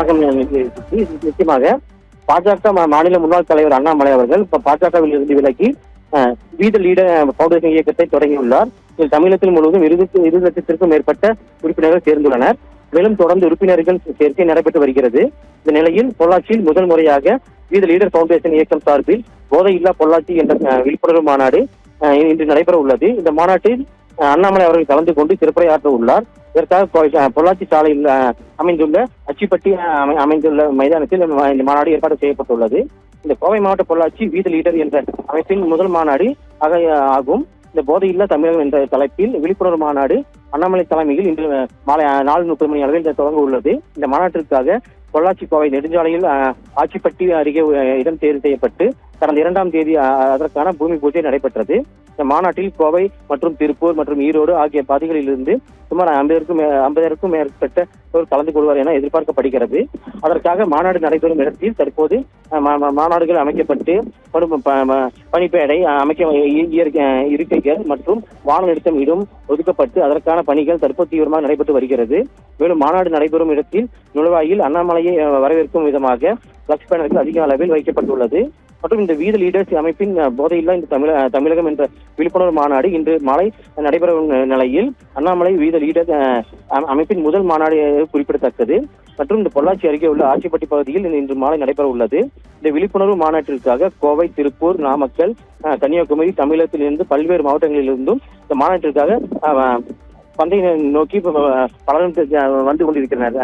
வணக்கம். நிச்சயமாக பாஜக மாநில முன்னாள் தலைவர் அண்ணாமலை அவர்கள் இப்ப பாஜகவில் இருந்து விலகி வீத லீடர் பவுண்டேஷன் இயக்கத்தை தொடங்கியுள்ளார். இதில் தமிழகத்தில் முழுவதும் 20 லட்சத்திற்கும் மேற்பட்ட உறுப்பினர்கள் சேர்ந்துள்ளனர். மேலும் தொடர்ந்து உறுப்பினர்கள் சேர்க்கை நடைபெற்று வருகிறது. இந்த நிலையில் பொள்ளாச்சியில் முதல் முறையாக வீத லீடர் பவுண்டேஷன் இயக்கம் சார்பில் போதையில்லா பொள்ளாச்சி என்ற விழிப்புணர்வு மாநாடு இன்று நடைபெற உள்ளது. இந்த மாநாட்டில் அண்ணாமலை அவர்கள் கலந்து கொண்டு சிறப்புரையாற்ற உள்ளார். இதற்காக பொள்ளாச்சி சாலையில் அமைந்துள்ள அச்சிப்பட்டி அமைந்துள்ள மைதானத்தில் இந்த மாநாடு ஏற்பாடு செய்யப்பட்டுள்ளது. இந்த கோவை மாவட்ட பொள்ளாச்சி வீத லீடர் என்ற அமைப்பின் முதல் மாநாடு ஆகும். இந்த போதையில்லா தமிழகம் என்ற தலைப்பில் விழிப்புணர்வு மாநாடு அண்ணாமலை தலைமையில் இன்று மாலை 4:30 மணி அளவில் தொடங்க உள்ளது. இந்த மாநாட்டிற்காக பொள்ளாச்சி கோவை நெடுஞ்சாலையில் ஆச்சிப்பட்டி அருகே இடம் தேர்வு செய்யப்பட்டு கடந்த 2ஆம் தேதி அதற்கான பூமி பூஜை நடைபெற்றது. இந்த மாநாட்டில் கோவை மற்றும் திருப்பூர் மற்றும் ஈரோடு ஆகிய பகுதிகளில் இருந்து சுமார் 50,000க்கும் மேற்பட்டோர் கலந்து கொள்வார் என எதிர்பார்க்கப்படுகிறது. அதற்காக மாநாடு நடைபெறும் இடத்தில் தற்போது மாநாடுகள் அமைக்கப்பட்டு பணிப்பேடை இருக்கைகள் மற்றும் வான நிறுத்தம் இடம் ஒதுக்கப்பட்டு அதற்கான பணிகள் தற்போது தீவிரமாக நடைபெற்று வருகிறது. மேலும் மாநாடு நடைபெறும் இடத்தில் நுழைவாயில் அண்ணாமலையை வரவேற்கும் விதமாக பிளக்ஸ் பேனர்கள் அதிக அளவில் வைக்கப்பட்டுள்ளது. மற்றும் இந்த வீத லீடர்ஸ் அமைப்பின் போதையில்லா இந்த தமிழகம் என்ற விழிப்புணர்வு மாநாடு இன்று மாலை நடைபெறும் நிலையில் அண்ணாமலை வீத லீடர் அமைப்பின் முதல் மாநாடு குறிப்பிடத்தக்கது. மற்றும் இந்த பொள்ளாச்சி அருகே உள்ள ஆச்சிப்பட்டி பகுதியில் இன்று மாலை நடைபெற உள்ளது. இந்த விழிப்புணர்வு மாநாட்டிற்காக கோவை, திருப்பூர், நாமக்கல், கன்னியாகுமரி, தமிழகத்திலிருந்து பல்வேறு மாவட்டங்களிலிருந்தும் இந்த மாநாட்டிற்காக பந்தய நோக்கி பலரும் வந்து கொண்டிருக்கிறார்.